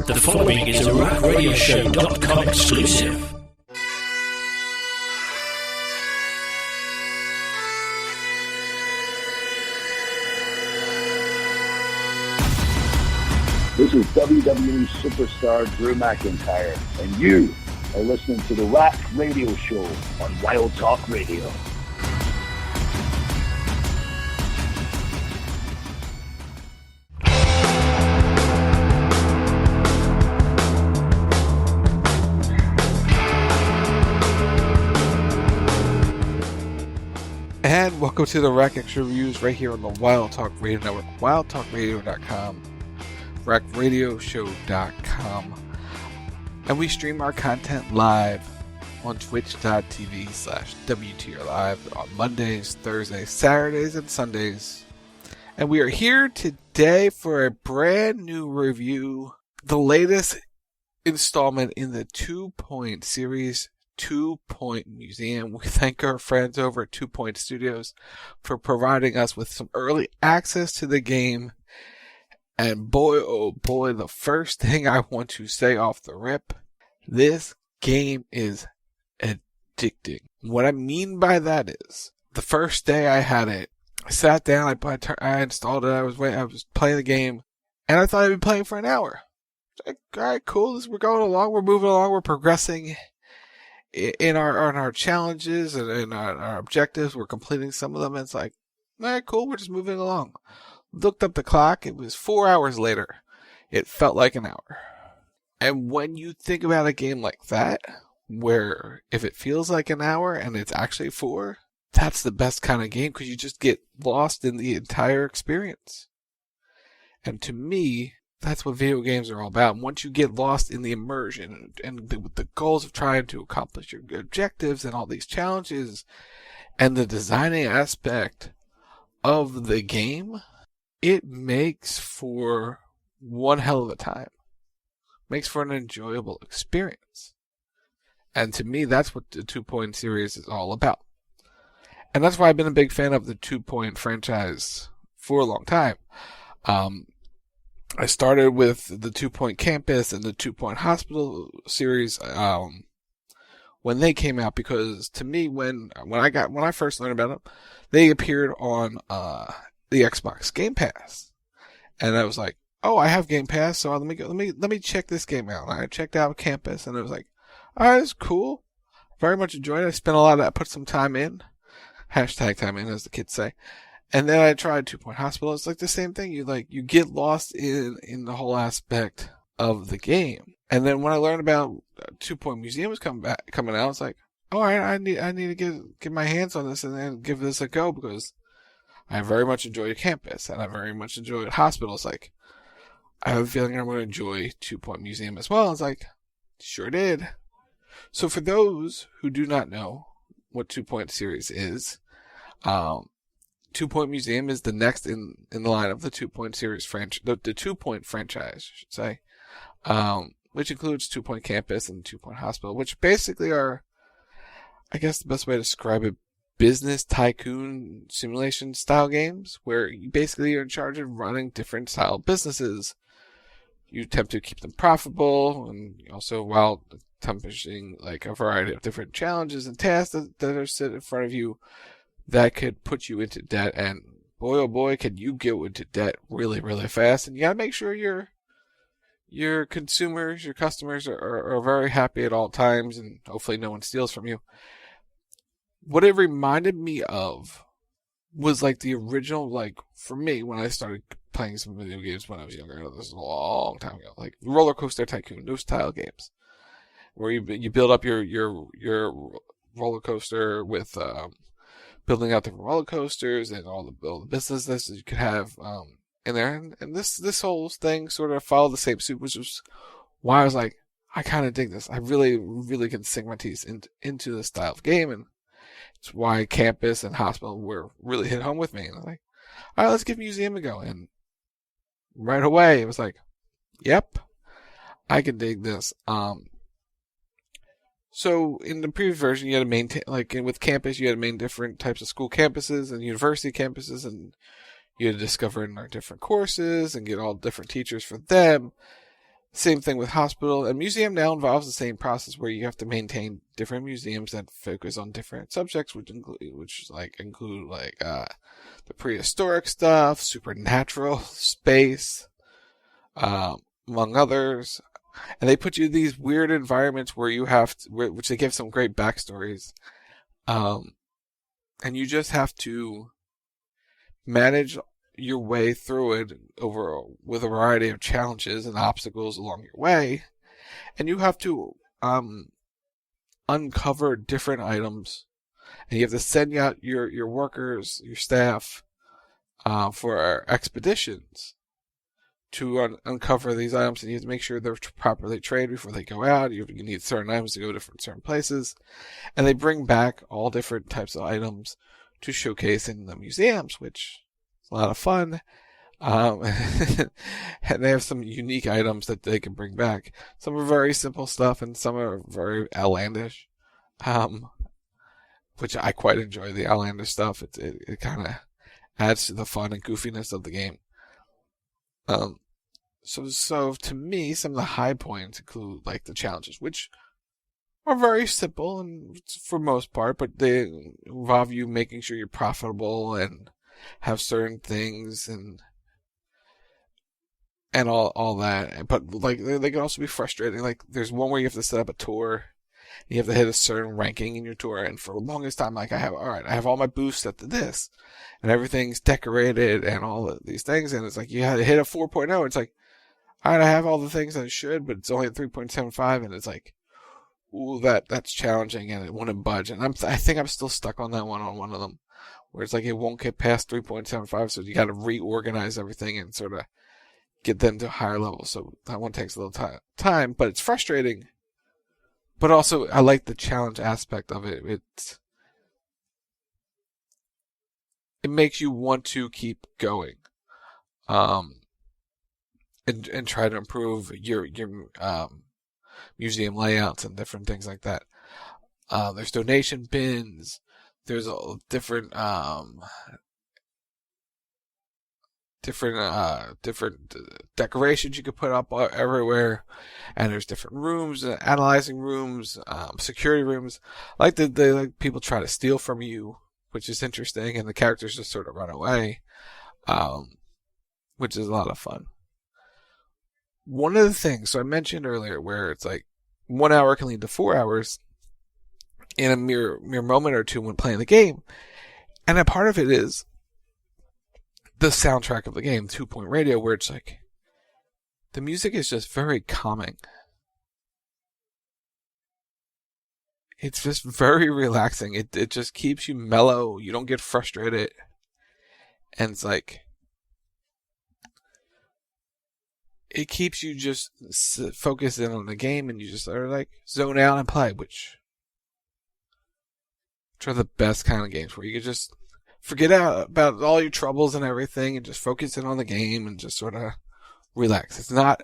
The following is a RockRadioShow.com exclusive. This is WWE superstar Drew McIntyre, and you are listening to the Rock Radio Show on Wild Talk Radio. And welcome to the Rack Extra Reviews right here on the Wild Talk Radio Network, wildtalkradio.com, rackradioshow.com. And we stream our content live on twitch.tv/WTR Live on Mondays, Thursdays, Saturdays, and Sundays. And we are here today for a brand new review, the latest installment in the 2-Point series, 2-Point Museum. We thank our friends over at 2-Point Studios for providing us with some early access to the game. And boy, oh boy, the first thing I want to say off the rip, this game is addicting. What I mean by that is, the first day I had it, I sat down, I installed it, I was playing the game, and I thought I'd be playing for an hour. Like, alright, cool, we're going along, we're moving along, we're progressing in our challenges and in our objectives. We're completing some of them, and it's like, alright, cool, we're just moving along. Looked up the clock, it was 4 hours later. It felt like an hour. And when you think about a game like that, where if it feels like an hour and it's actually 4, that's the best kind of game, because you just get lost in the entire experience. And to me, that's what video games are all about. Once you get lost in the immersion and the goals of trying to accomplish your objectives and all these challenges and the designing aspect of the game, it makes for one hell of a time. Makes for an enjoyable experience. And to me, that's what the 2-Point series is all about. And that's why I've been a big fan of the 2-Point franchise for a long time. I started with the 2-Point Campus and the 2-Point Hospital series when they came out, because to me, when I first learned about them, they appeared on the Xbox Game Pass, and I was like, oh, I have Game Pass, so let me check this game out. And I checked out Campus, and it was like, all right, it's cool. Very much enjoyed it. I spent a lot of that, put some time in, hashtag time in, as the kids say. And then I tried 2-Point Hospital. It's like the same thing. You get lost in the whole aspect of the game. And then when I learned about 2-Point Museum was coming out, it's like, all right, I need to get my hands on this and then give this a go, because I very much enjoyed Campus and I very much enjoyed Hospital. It's like, I have a feeling I'm going to enjoy 2-Point Museum as well. It's like, sure did. So for those who do not know what 2-Point series is, 2-Point Museum is the next in the line of the 2-Point series franchise, the 2-Point franchise, I should say, which includes 2-Point Campus and 2-Point Hospital, which basically are, I guess the best way to describe it, business tycoon simulation style games, where you basically are in charge of running different style businesses. You attempt to keep them profitable, and also while accomplishing like a variety of different challenges and tasks that are set in front of you that could put you into debt. And boy, oh boy, can you get into debt really, really fast. And you gotta make sure your consumers, your customers are very happy at all times, and hopefully no one steals from you. What it reminded me of was like the original, like for me, when I started playing some video games when I was younger, this is a long time ago, like Roller Coaster Tycoon, those style games, where you build up your roller coaster with building out different roller coasters and all the businesses that you could have in there. And this whole thing sort of followed the same suit, which was why I was like, I kind of dig this. I really, really can sink my teeth into this style of game, and it's why Campus and Hospital were really hit home with me. And I was like, all right, let's give Museum a go. And right away, it was like, yep, I can dig this. So in the previous version, you had to maintain, like with Campus, you had to maintain different types of school campuses and university campuses, and you had to discover in our different courses and get all different teachers for them. Same thing with hospital. And museum now involves the same process where you have to maintain different museums that focus on different subjects, which include the prehistoric stuff, supernatural, space, among others. And they put you in these weird environments where you have to, which they give some great backstories. And you just have to manage your way through it with a variety of challenges and obstacles along your way. And you have to uncover different items. And you have to send out your workers, your staff, for expeditions to uncover these items, and you have to make sure they're properly trained before they go out. You need certain items to go to certain places, and they bring back all different types of items to showcase in the museums, which is a lot of fun. And they have some unique items that they can bring back. Some are very simple stuff, and some are very outlandish, which I quite enjoy. The outlandish stuff, it kind of adds to the fun and goofiness of the game. So to me, some of the high points include like the challenges, which are very simple and for most part, but they involve you making sure you're profitable and have certain things and all that. But like they can also be frustrating. Like there's one where you have to set up a tour. You have to hit a certain ranking in your tour, and for the longest time, like I have all my boosts set to this, and everything's decorated and all of these things, and it's like you had to hit a 4.0. It's like, all right, I have all the things I should, but it's only a 3.75, and it's like, ooh, that's challenging, and it wouldn't budge, and I think I'm still stuck on that one of them, where it's like it won't get past 3.75, so you got to reorganize everything and sort of get them to a higher level. So that one takes a little time, but it's frustrating. But also, I like the challenge aspect of it. It makes you want to keep going, and try to improve your museum layouts and different things like that. There's donation bins. There's different decorations you could put up everywhere, and there's different rooms, analyzing rooms, security rooms. Like people try to steal from you, which is interesting, and the characters just sort of run away, which is a lot of fun. One of the things, so I mentioned earlier, where it's like 1 hour can lead to 4 hours in a mere moment or two when playing the game, and a part of it is the soundtrack of the game, 2 Point Radio, where it's like the music is just very calming. It's just very relaxing. It just keeps you mellow. You don't get frustrated. And it's like it keeps you just focused in on the game, and you just are like zone out and play, which are the best kind of games where you can just forget out about all your troubles and everything and just focus in on the game and just sort of relax. It's not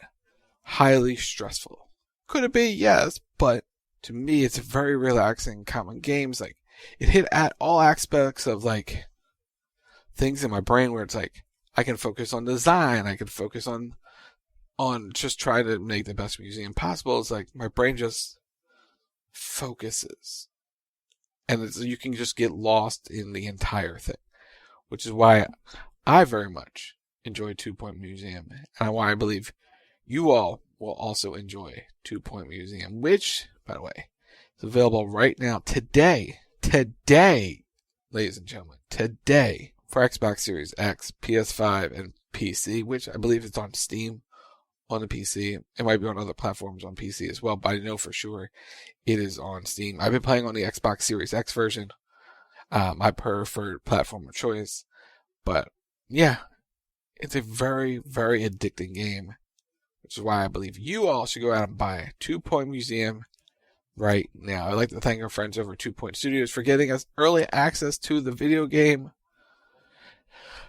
highly stressful. Could it be? Yes, but to me, it's a very relaxing, calming games. Like it hit at all aspects of like things in my brain where it's like I can focus on design, I can focus on just trying to make the best museum possible. It's like my brain just focuses. And you can just get lost in the entire thing, which is why I very much enjoy 2 Point Museum, and why I believe you all will also enjoy 2 Point Museum, which, by the way, is available right now, today, ladies and gentlemen, today, for Xbox Series X, PS5, and PC, which I believe is on Steam on the PC. It might be on other platforms on PC as well, but I know for sure it is on Steam. I've been playing on the Xbox Series X version, my preferred platform of choice. But yeah, it's a very, very addicting game, which is why I believe you all should go out and buy 2 Point Museum right now. I'd like to thank our friends over at 2 Point Studios for getting us early access to the video game.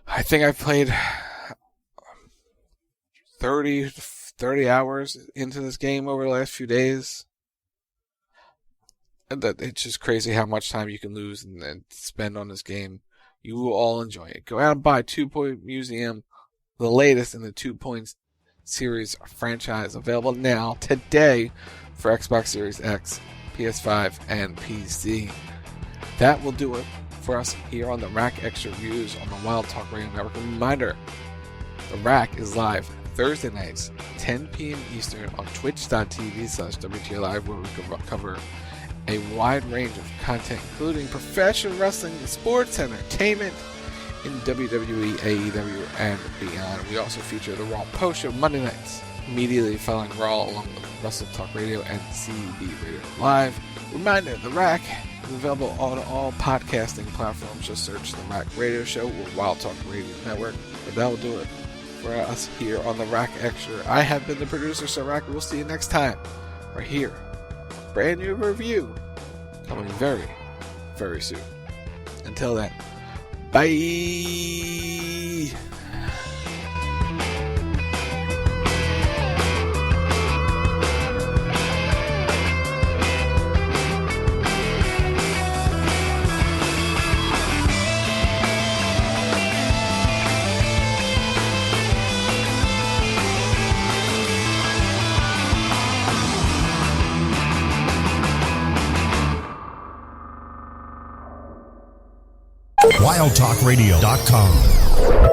I think I've played 30 hours into this game over the last few days. And that it's just crazy how much time you can lose and spend on this game. You will all enjoy it. Go out and buy 2 Point Museum, the latest in the 2 Points Series franchise, available now today for Xbox Series X, PS5, and PC. That will do it for us here on the Rack Extra Reviews on the Wild Talk Radio Network. A reminder, the Rack is live Thursday nights, 10 p.m. Eastern on twitch.tv/WTA Live, where we cover a wide range of content, including professional wrestling, sports, entertainment in WWE, AEW, and beyond. We also feature the Raw Post Show Monday nights, immediately following Raw, along with Wrestle Talk Radio and CB Radio Live. Reminder, the Rack is available on all podcasting platforms. Just search the Rack Radio Show or Wild Talk Radio Network. But that will do it for us here on the Rack Extra. I have been the producer, Sir Rack. We'll see you next time. Right here. Brand new review coming very, very soon. Until then, bye. WildTalkRadio.com